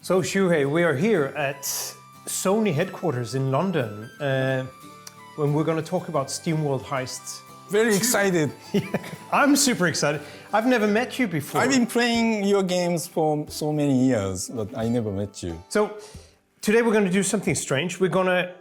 So Shuhei, we are here at Sony headquarters in London when we're going to talk about SteamWorld Heist. Very excited. I'm super excited. I've never met you before. I've been playing your games for so many years, but I never met you. So today we're going to do something strange. We're gonna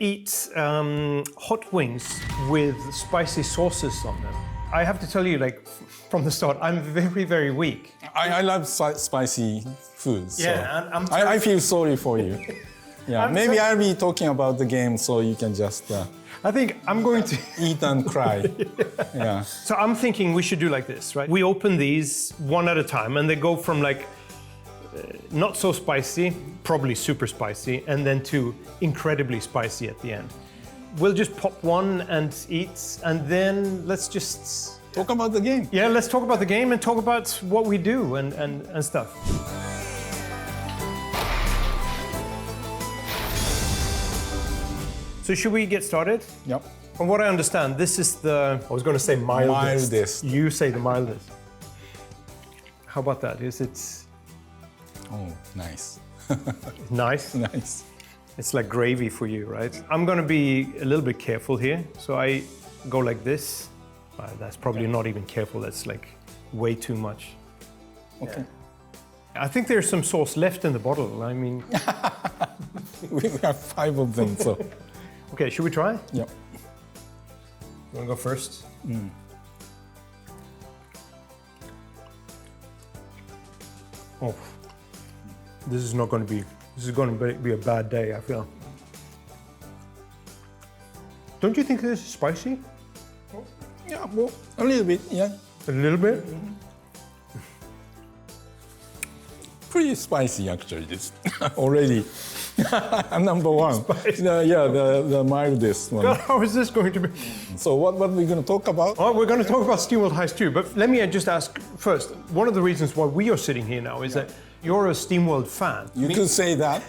eat hot wings with spicy sauces on them. I have to tell you, like from the start, I'm very, very weak. I love spicy foods. Yeah, so I feel sorry for you. Yeah, maybe I'll be talking about the game so you can just I think I'm going to eat and cry. Yeah. So I'm thinking we should do like this, right? We open these one at a time and they go from like not so spicy, probably super spicy, and then to incredibly spicy at the end. We'll just pop one and eat, and then let's just talk about the game. Yeah, let's talk about the game and talk about what we do and stuff. So should we get started? Yep. From what I understand, this is the, I was going to say mildest. Mildest. You say the mildest. How about that? Is it Oh, nice. nice? Nice. It's like gravy for you, right? I'm going to be a little bit careful here. So I go like this. That's probably not even careful. That's like way too much. Okay. I think there's some sauce left in the bottle. I mean... We have 5 of them, so... Okay, should we try? Yep. You want to go first? Oh, this is going to be a bad day, I feel. Don't you think this is spicy? Yeah, well, a little bit, yeah. A little bit? Pretty spicy, actually, this already. Number one. Spicy. The mildest one. God, how is this going to be? So what we're going to talk about? Oh, we're going to talk about SteamWorld Heist too, but let me just ask first, one of the reasons why we are sitting here now is that you're a SteamWorld fan. You could say that.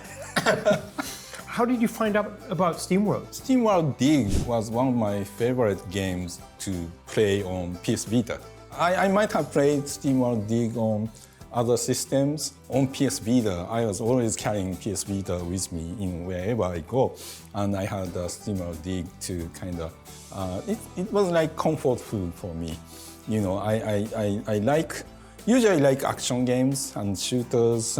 How did you find out about SteamWorld? SteamWorld Dig was one of my favorite games to play on PS Vita. I might have played SteamWorld Dig on other systems. On PS Vita, I was always carrying PS Vita with me in wherever I go. And I had SteamWorld Dig to kind of, it was like comfort food for me. You know, I usually like action games and shooters,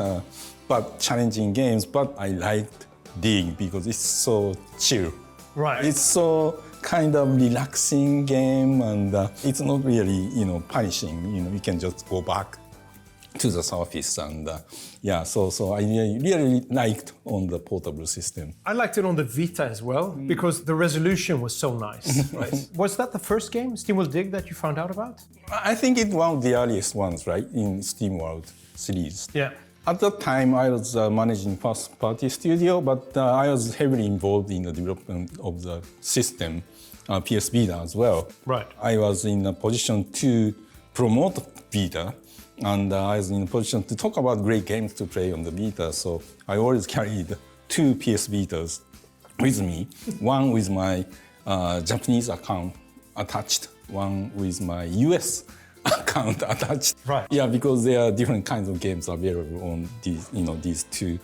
but challenging games, but I liked Dig because it's so chill. Right. It's so kind of relaxing game and it's not really, punishing. You can just go back to the surface and so I really liked on the portable system. I liked it on the Vita as well because the resolution was so nice. Right? Was that the first game, SteamWorld Dig, that you found out about? I think it's one of the earliest ones, right, in SteamWorld series. Yeah. At that time, I was managing first-party studio, but I was heavily involved in the development of the system, PS Vita as well. Right. I was in a position to promote Vita, and I was in a position to talk about great games to play on the Vita, so I always carried 2 PS Vitas with me, one with my Japanese account attached, one with my US account attached. Right. Yeah, because there are different kinds of games available on these 2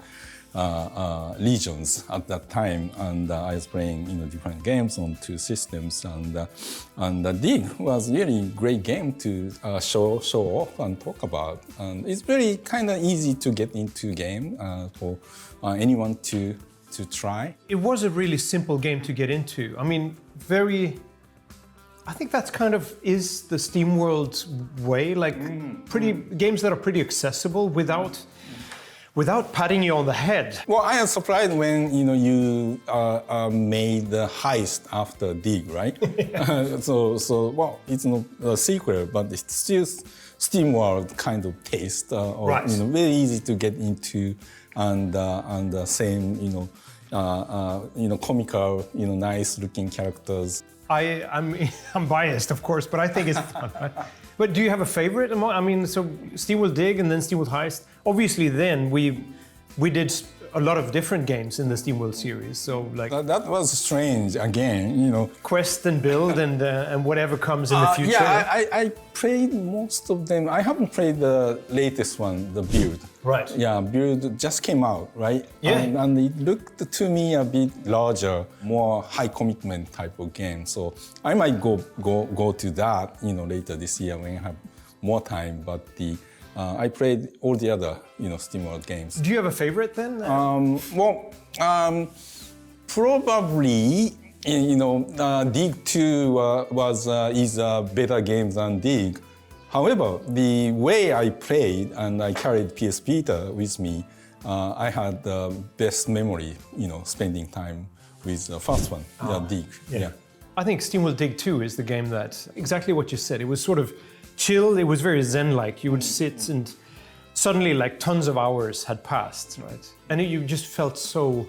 regions at that time, and I was playing different games on 2 systems, and the Dig was really great game to show off and talk about, and it's very kind of easy to get into game for anyone to try. It was a really simple game to get into. I mean, I think that's kind of is the SteamWorld way, like pretty games that are pretty accessible without patting you on the head. Well, I am surprised when you made the heist after Dig, right? So well, it's not a sequel, but it's still SteamWorld kind of taste, Right. Very easy to get into, and the same comical, nice looking characters. I'm biased, of course, but I think it's fun. Right? But do you have a favorite? I mean, so SteamWorld Dig and then SteamWorld Heist. Obviously, then we did a lot of different games in the SteamWorld series. So like That was strange again, you know. quest and build and whatever comes in the future. Yeah, I played most of them. I haven't played the latest one, the build. Right. Yeah, build just came out, right? Yeah. And it looked to me a bit larger, more high commitment type of game. So I might go to that, you know, later this year when I have more time. But I played all the other, you know, SteamWorld games. Do you have a favorite then? Probably, you know, Dig 2 is a better game than Dig. However, the way I played and I carried PS Vita with me, I had the best memory, you know, spending time with the first one, Dig. Yeah. I think SteamWorld Dig 2 is the game that, exactly what you said, it was sort of chill, it was very zen-like. You would sit and suddenly like tons of hours had passed, right? And you just felt so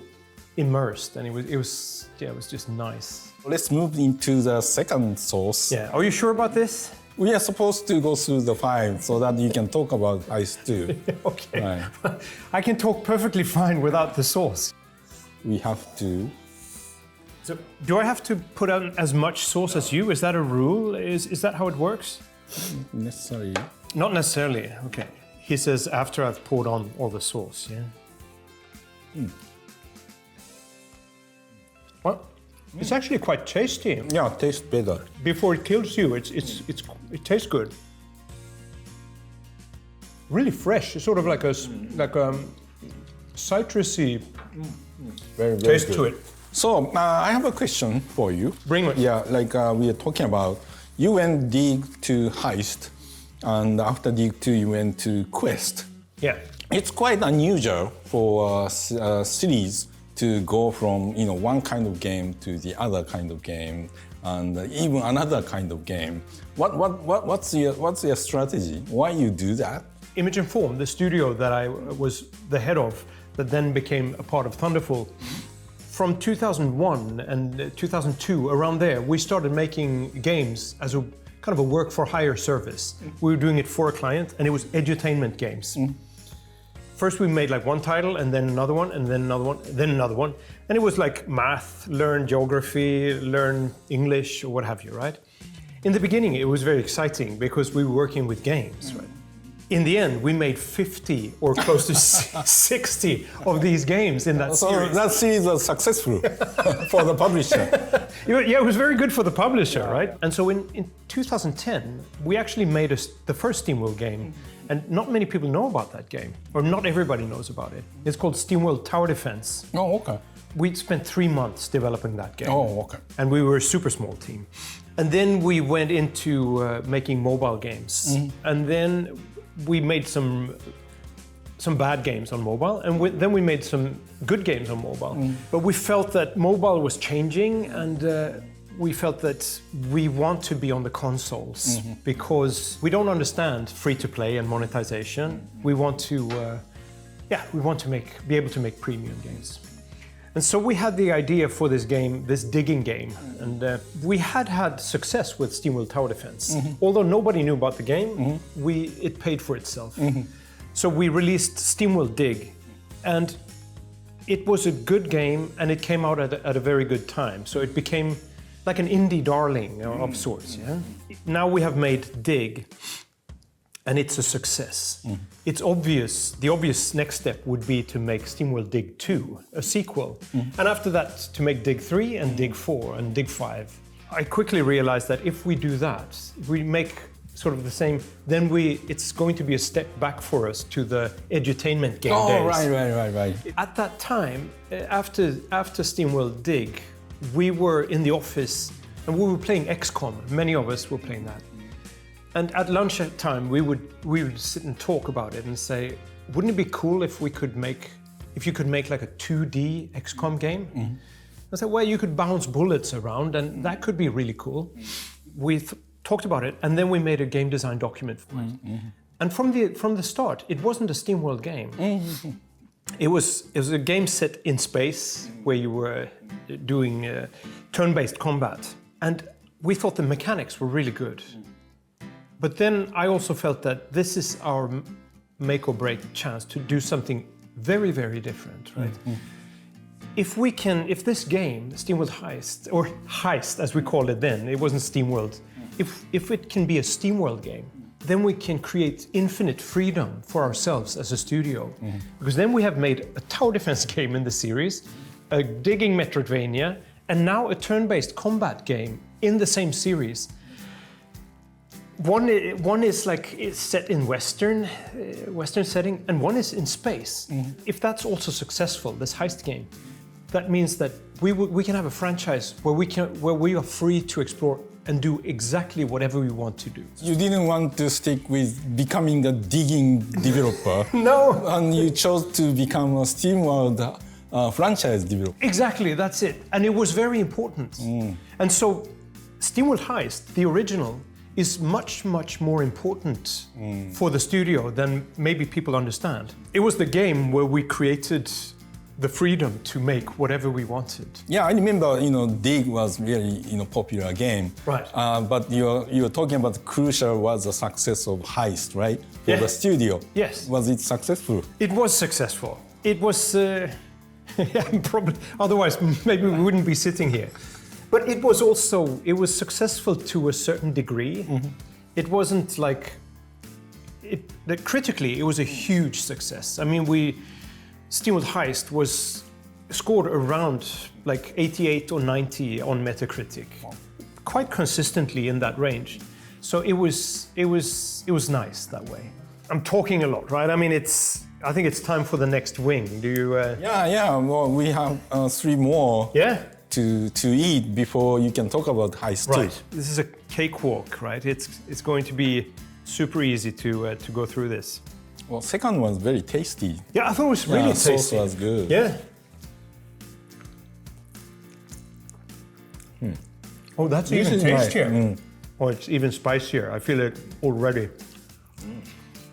immersed and it was just nice. Let's move into the second source. Yeah, are you sure about this? We are supposed to go through the 5 so that you can talk about Heist 2. Okay. Right. I can talk perfectly fine without the sauce. We have to. So, do I have to put on as much sauce as you? Is that a rule? Is that how it works? Necessarily. Not necessarily. Okay. He says after I've poured on all the sauce. Yeah. Well, it's actually quite tasty. Yeah, it tastes better. Before it kills you, it tastes good. Really fresh. It's sort of like a citrusy Very taste good. to it. So I have a question for you. Bring it. Yeah, like we are talking about, you went Dig to Heist, and after Dig 2 you went to Quest. Yeah. It's quite unusual for a series to go from, you know, one kind of game to the other kind of game, and even another kind of game. What's your strategy? Why you do that? Image and Form, the studio that I was the head of, that then became a part of Thunderful. From 2001 and 2002, around there, we started making games as a kind of a work for hire service. We were doing it for a client, and it was edutainment games. First we made like one title, and then another one, and then another one, then another one. And it was like math, learn geography, learn English, or what have you, right? In the beginning, it was very exciting because we were working with games, right? In the end, we made 50 or close to 60 of these games in that series. So that series was successful for the publisher. Yeah, it was very good for the publisher, right? And so in 2010, we actually made the first SteamWorld game. And not many people know about that game, or not everybody knows about it. It's called SteamWorld Tower Defense. Oh, okay. We spent 3 months developing that game. Oh, okay. And we were a super small team. And then we went into making mobile games. And then we made some bad games on mobile, and then we made some good games on mobile. But we felt that mobile was changing, and we felt that we want to be on the consoles because we don't understand free-to-play and monetization. We want to, be able to make premium games. And so we had the idea for this game, this digging game, and we had success with SteamWorld Tower Defense. Although nobody knew about the game, it paid for itself. So we released SteamWorld Dig, and it was a good game, and it came out at a very good time. So it became like an indie darling of sorts. Yeah? Now we have made Dig, and it's a success. It's obvious, the obvious next step would be to make SteamWorld Dig 2, a sequel. And after that, to make Dig 3 and Dig 4 and Dig 5. I quickly realized that if we do that, if we make sort of the same, then it's going to be a step back for us to the edutainment game days. Oh, right. At that time, after SteamWorld Dig, we were in the office and we were playing XCOM. Many of us were playing that. And at lunchtime, we would sit and talk about it and say, wouldn't it be cool if you could make like a 2D XCOM game? I said, well, you could bounce bullets around, and that could be really cool. We talked about it, and then we made a game design document for it. And from the start, it wasn't a SteamWorld game. It was a game set in space where you were doing turn-based combat, and we thought the mechanics were really good. But then I also felt that this is our make or break chance to do something very, very different, right? If this game, SteamWorld Heist, or Heist as we called it then, it wasn't SteamWorld, if it can be a SteamWorld game, then we can create infinite freedom for ourselves as a studio. Because then we have made a tower defense game in the series, a digging Metroidvania, and now a turn-based combat game in the same series. One is like it's set in Western setting, and one is in space. If that's also successful, this Heist game, that means that we can have a franchise where we are free to explore and do exactly whatever we want to do. You didn't want to stick with becoming a digging developer. No. And you chose to become a SteamWorld franchise developer. Exactly, that's it. And it was very important. And so SteamWorld Heist, the original, is much, much more important for the studio than maybe people understand. It was the game where we created the freedom to make whatever we wanted. Yeah, I remember, Dig was really, popular game. Right. But you're talking about crucial was the success of Heist, right? For the studio. Yes. Was it successful? It was successful. It was, probably, otherwise maybe we wouldn't be sitting here. But it was successful to a certain degree. It wasn't like, critically, it was a huge success. I mean, SteamWorld Heist was scored around like 88 or 90 on Metacritic, quite consistently in that range. So it was nice that way. I'm talking a lot, right? I mean, I think it's time for the next wing. Do you? Yeah. Well, we have 3 more. Yeah. To eat before you can talk about Heist too. Right. This is a cakewalk, right? It's going to be super easy to go through this. Well, second one's very tasty. Yeah, I thought it was really tasty. Sauce was good. Yeah. Oh, that's even tastier. Oh, it's even spicier. I feel it already.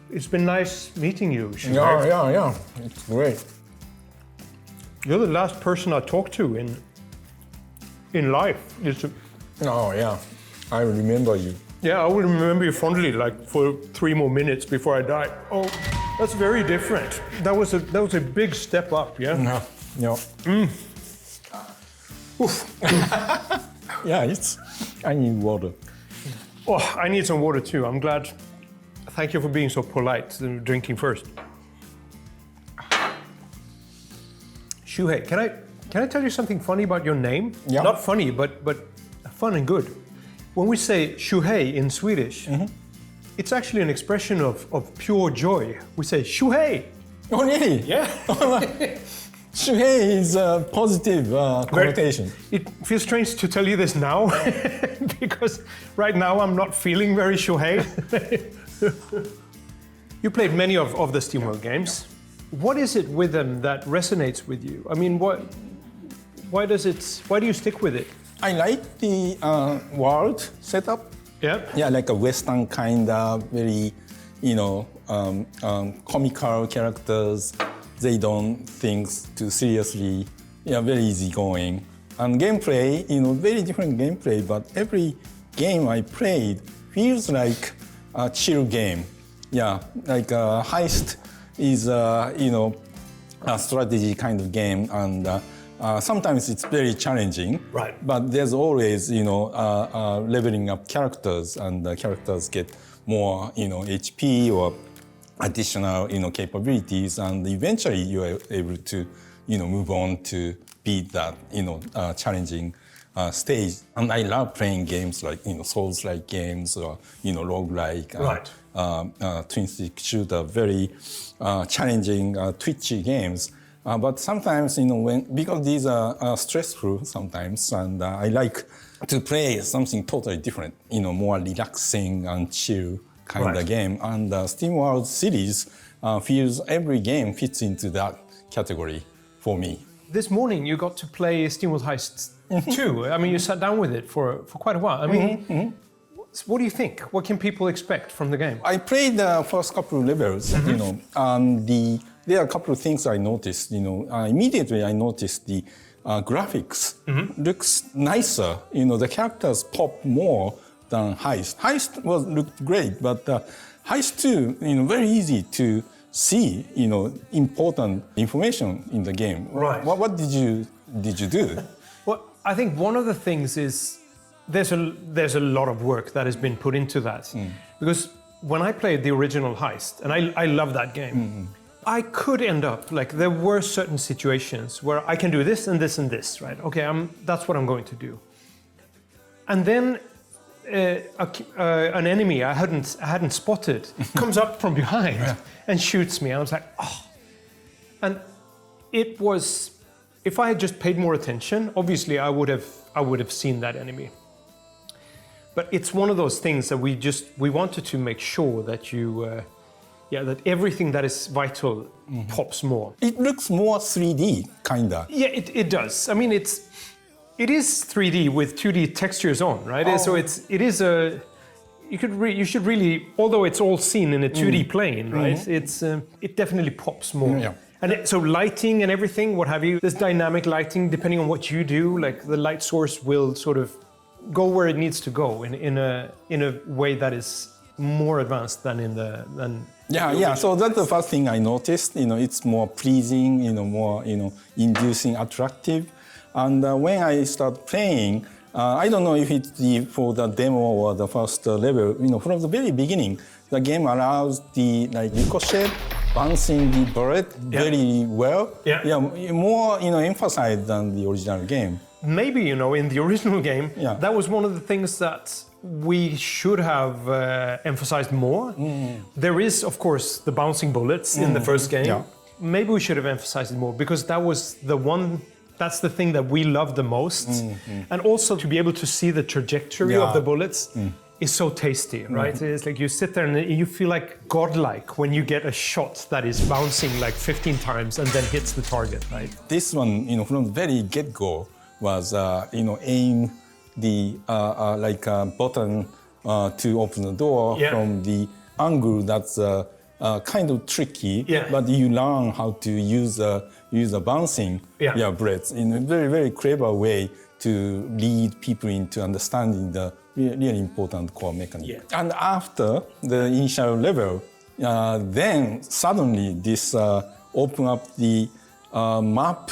It's been nice meeting you, Shuhei. Yeah. It's great. You're the last person I talked to in life. Oh, yeah. I remember you. Yeah, I will remember you fondly, like for 3 more minutes before I die. Oh, that's very different. That was a big step up, yeah? Yeah. Oof. Yeah, I need water. Oh, I need some water too. I'm glad. Thank you for being so polite, drinking first. Shuhei, can I tell you something funny about your name? Yeah. Not funny, but fun and good. When we say Shuhei in Swedish, it's actually an expression of pure joy. We say Shuhei. Oh, really? Yeah. Shuhei is a positive connotation. It feels strange to tell you this now, because right now I'm not feeling very Shuhei. You played many of the SteamWorld games. What is it with them that resonates with you? I mean, why do you stick with it? I like the world setup. Yeah. Yeah, like a Western kind of very, comical characters. They don't think too seriously. Yeah, very easygoing. And gameplay, very different gameplay, but every game I played feels like a chill game. Yeah, like Heist is, a strategy kind of game, and sometimes it's very challenging. Right. But there's always, leveling up characters, and the characters get more, HP or additional, capabilities, and eventually you are able to, move on to beat that, challenging stage. And I love playing games like, Souls-like games or, roguelike, right. twin-stick shooter, very challenging, twitchy games. But sometimes, because these are stressful sometimes, and I like to play something totally different, more relaxing and chill kind of game. And the SteamWorld series feels every game fits into that category for me. This morning you got to play SteamWorld Heist 2. I mean, you sat down with it for quite a while. I mean, what do you think? What can people expect from the game? I played the first couple of levels, and there are a couple of things I noticed. Immediately I noticed the graphics looks nicer. The characters pop more than Heist. Heist looked great, but Heist 2, very easy to see, important information in the game. Right. What did you do? Well, I think one of the things is there's a lot of work that has been put into that. Because when I played the original Heist, and I love that game, I could end up, there were certain situations where I can do this and this and this, right? Okay, that's what I'm going to do. And then an enemy I hadn't spotted comes up from behind and shoots me. And I was like, oh. And it was, if I had just paid more attention, obviously I would have seen that enemy. But it's one of those things that we wanted to make sure that that everything that is vital pops more. It looks more 3D, kinda. Yeah, it does. I mean, it is 3D with 2D textures on, right? Oh. So you should really, although it's all seen in a 2D plane, right? It definitely pops more. Yeah. And so lighting and everything, what have you, there's dynamic lighting depending on what you do. Like the light source will sort of go where it needs to go in a way that is more advanced than So that's the first thing I noticed. It's more pleasing, more inducing, attractive. And when I start playing, I don't know if it's for the demo or the first level. From the very beginning, the game allows the ricochet, bouncing the bullet very well. More emphasized than the original game. Maybe, in the original game, that was one of the things that we should have emphasized more. There is, of course, the bouncing bullets in the first game. Yeah. Maybe we should have emphasized it more because that's the thing that we love the most. And also to be able to see the trajectory of the bullets is so tasty, right? It's like you sit there and you feel like godlike when you get a shot that is bouncing 15 times and then hits the target, right? This one, from the very get-go, was aim the button to open the door from the angle that's kind of tricky, but you learn how to use the bouncing bullets in a very, very clever way to lead people into understanding the really important core mechanism. And after the initial level, then suddenly this open up the map.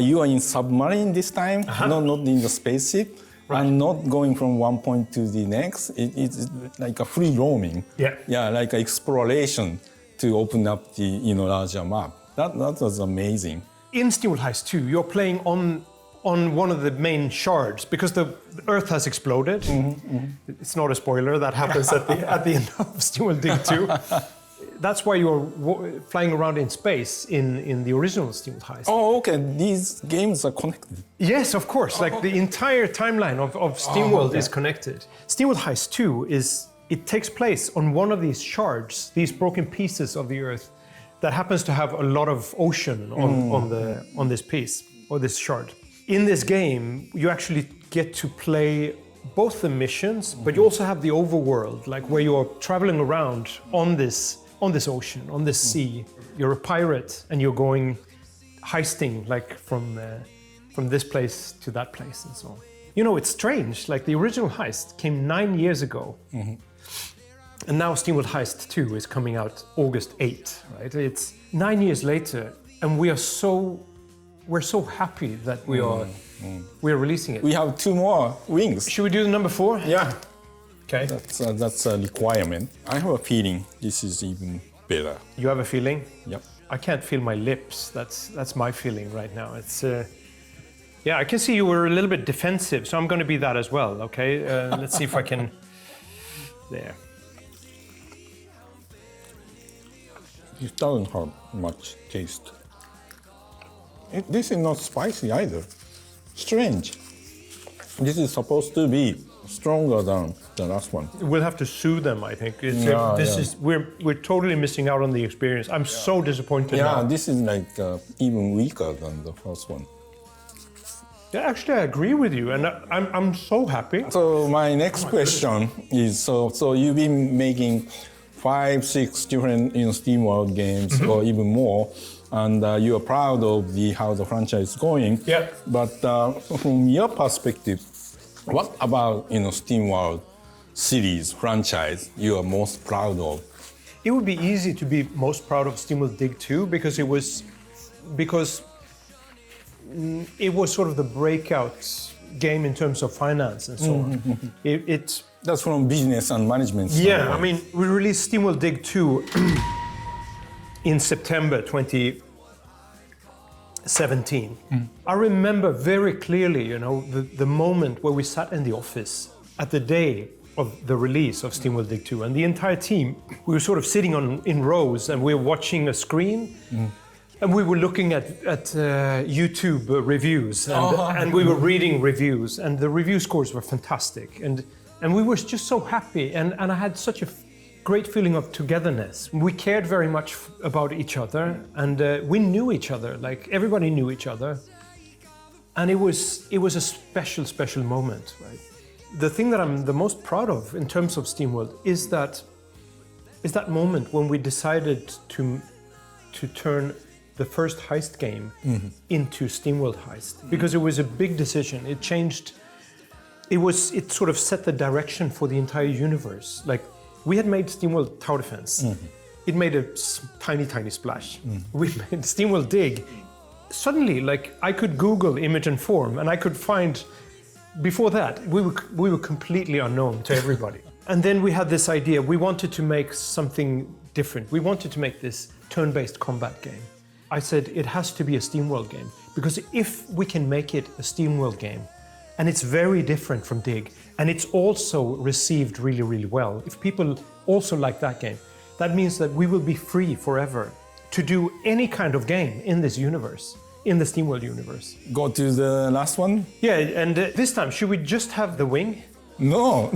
You are in submarine this time, not in the spaceship, and not going from one point to the next. It's like a free roaming. Like an exploration to open up the larger map. That was amazing. In SteamWorld Heist 2, you're playing on one of the main shards because the Earth has exploded. It's not a spoiler. That happens at the end of SteamWorld Dig 2. That's why you're flying around in space in the original SteamWorld Heist. Oh, okay. These games are connected. Yes, of course. The entire timeline of SteamWorld is connected. SteamWorld Heist 2 it takes place on one of these shards, these broken pieces of the Earth that happens to have a lot of ocean on this piece or this shard. In this game, you actually get to play both the missions, but you also have the overworld, where you're traveling around on this ocean, on this sea. You're a pirate and you're going heisting from this place to that place and so on. It's strange, the original Heist came 9 years ago. And now SteamWorld Heist 2 is coming out August 8, right? It's 9 years later and we're so happy that we're releasing it. We have 2 more wings. Should we do the number 4? Yeah. Okay. That's a requirement. I have a feeling this is even better. You have a feeling? Yep. I can't feel my lips. That's my feeling right now. It's I can see you were a little bit defensive, so I'm going to be that as well. Okay. Let's see if I can. There. It doesn't have much taste. This is not spicy either. Strange. This is supposed to be stronger than the last one. We'll have to sue them, I think. We're totally missing out on the experience. I'm so disappointed now. This is even weaker than the first one. Yeah, actually, I agree with you, and I'm so happy. So my next question is: so you've been making 5, 6 different SteamWorld games, or even more, and you are proud of how the franchise is going. Yeah. But from your perspective, what about SteamWorld series franchise you are most proud of? it would be easy to be most proud of SteamWorld Dig 2 because it was sort of the breakout game in terms of finance and so on. That's from business and management. Yeah, I mean, we released SteamWorld Dig 2 in September 2017. I remember very clearly, the moment where we sat in the office at the day of the release of SteamWorld Dig 2, and the entire team, we were sort of sitting in rows and we were watching a screen. And we were looking at YouTube reviews, and we were reading reviews, and the review scores were fantastic. And we were just so happy, and I had such a great feeling of togetherness. We cared very much about each other, and we knew each other, like everybody knew each other. And it was a special moment, right? The thing that I'm the most proud of in terms of SteamWorld is that moment when we decided to turn the first heist game into SteamWorld Heist, because it was a big decision. It changed. It sort of set the direction for the entire universe. Like, we had made SteamWorld Tower Defense. It made a tiny splash. We made SteamWorld Dig. Suddenly, like, I could Google image and form, and I could find. Before that, we were completely unknown to everybody. And then we had this idea. We wanted to make something different. We wanted to make this turn-based combat game. I said it has to be a SteamWorld game, because if we can make it a SteamWorld game, and it's very different from Dig, and it's also received really well, if people also like that game, that means that we will be free forever to do any kind of game in this universe, in the SteamWorld universe. Go to the last one? Yeah, and this time, should we just have the wing? No,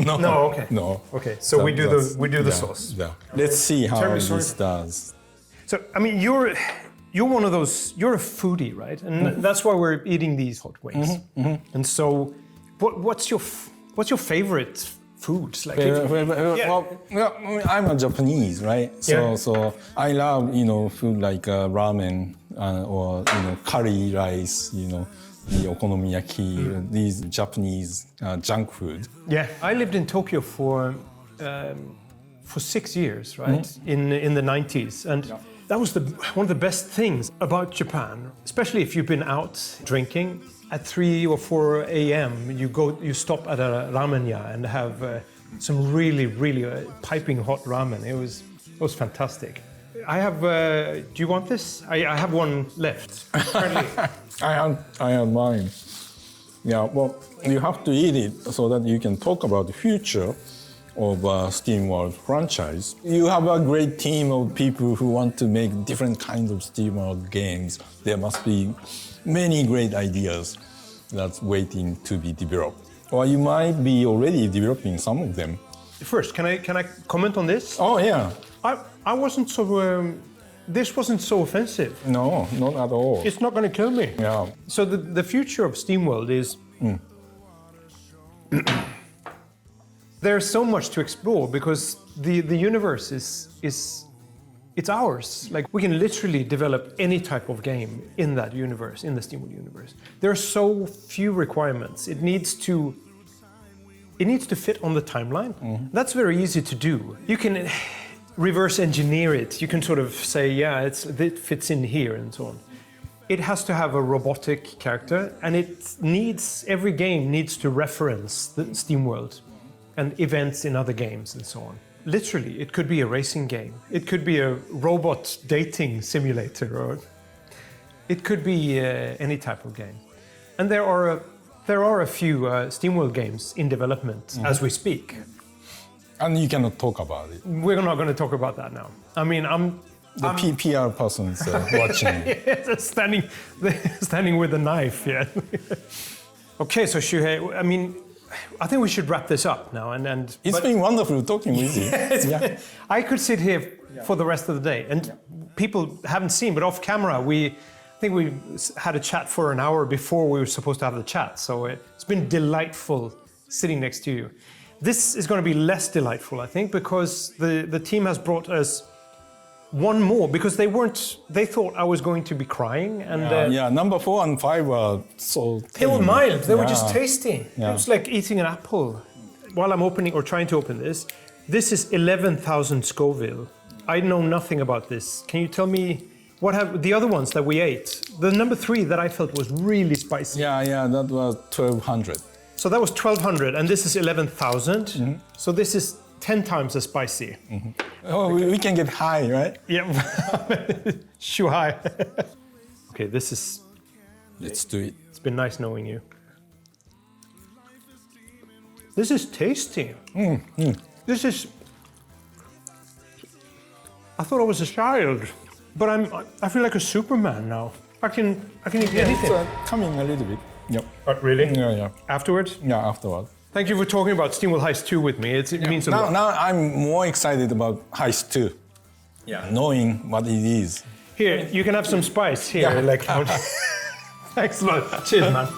okay. No. Okay, so we do the sauce. Yeah. Let's see how this does. So, I mean, you're one of those, you're a foodie, right? And that's why we're eating these hot wings. And so, what's your favorite foods? Like, well, I'm a Japanese, right? So I love, food like ramen or, curry rice, the okonomiyaki, these Japanese junk food. Yeah, I lived in Tokyo for 6 years, right? In the 90s. And that was one of the best things about Japan, especially if you've been out drinking. At 3 or 4 a.m., you stop at a ramen-ya and have some really piping hot ramen. It was fantastic. I have. Do you want this? I have one left. I have mine. Yeah. Well, you have to eat it so that you can talk about the future of SteamWorld franchise. You have a great team of people who want to make different kinds of SteamWorld games. There must be many great ideas that's waiting to be developed. Or you might be already developing some of them. First, can I comment on this? Oh yeah. I wasn't so. This wasn't so offensive. No, not at all. It's not going to kill me. Yeah. So the future of SteamWorld is. There's so much to explore because the universe is it's ours. Like, we can literally develop any type of game in that universe, in the SteamWorld universe. There are so few requirements. It needs to fit on the timeline. That's very easy to do. You can reverse engineer it. You can sort of say, yeah, it fits in here and so on. It has to have a robotic character, and every game needs to reference the SteamWorld and events in other games and so on. Literally, it could be a racing game. It could be a robot dating simulator, or it could be any type of game. And there are a few SteamWorld games in development as we speak. And you cannot talk about it. We're not going to talk about that now. I mean, The PR person's watching. standing with a knife, yeah. Okay, so Shuhei, I mean, I think we should wrap this up now. It's been wonderful talking with you. I could sit here for the rest of the day, and people haven't seen, but off camera, I think we had a chat for an hour before we were supposed to have the chat. So it's been delightful sitting next to you. This is going to be less delightful, I think, because the team has brought us one more, because they thought I was going to be crying. And number 4 and 5 were so they were mild, they were just tasty. Yeah. It was like eating an apple. While I'm opening or trying to open this, this is 11,000 Scoville. I know nothing about this. Can you tell me what have the other ones that we ate? The number 3 that I felt was really spicy. Yeah, that was 1200. So that was 1200, and this is 11,000. So this is 10 times as spicy. Oh, we can get high, right? Yeah, Shuhei. Okay, this is. Let's do it. It's been nice knowing you. This is tasty. This is. I thought I was a child, but I feel like a Superman now. I can eat anything. It's coming a little bit. Yep. But really? Yeah. Afterwards? Yeah, afterward. Thank you for talking about SteamWorld Heist 2 with me. It means a lot. Now I'm more excited about Heist 2. Yeah. Knowing what it is. Here, you can have some spice here. Yeah. Like, thanks a lot. Cheers, man.